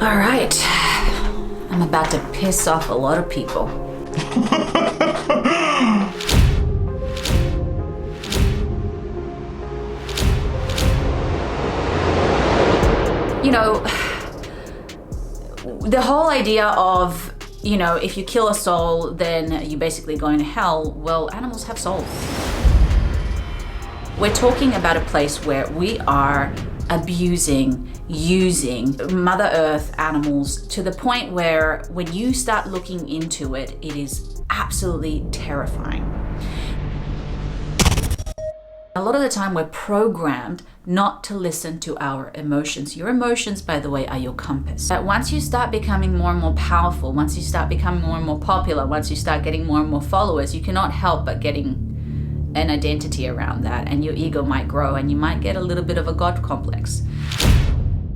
All right, I'm about to piss off a lot of people. You know, the whole idea of, if you kill a soul, then you're basically going to hell. Well, animals have souls. We're talking about a place where we are abusing, using Mother Earth, animals, to the point where when you start looking into it, it is absolutely terrifying. A lot of the time we're programmed not to listen to our emotions. Your emotions, by the way, are your compass. But once you start becoming more and more powerful, once you start becoming more and more popular, once you start getting more and more followers, you cannot help but getting an identity around that, and your ego might grow and you might get a little bit of a God complex.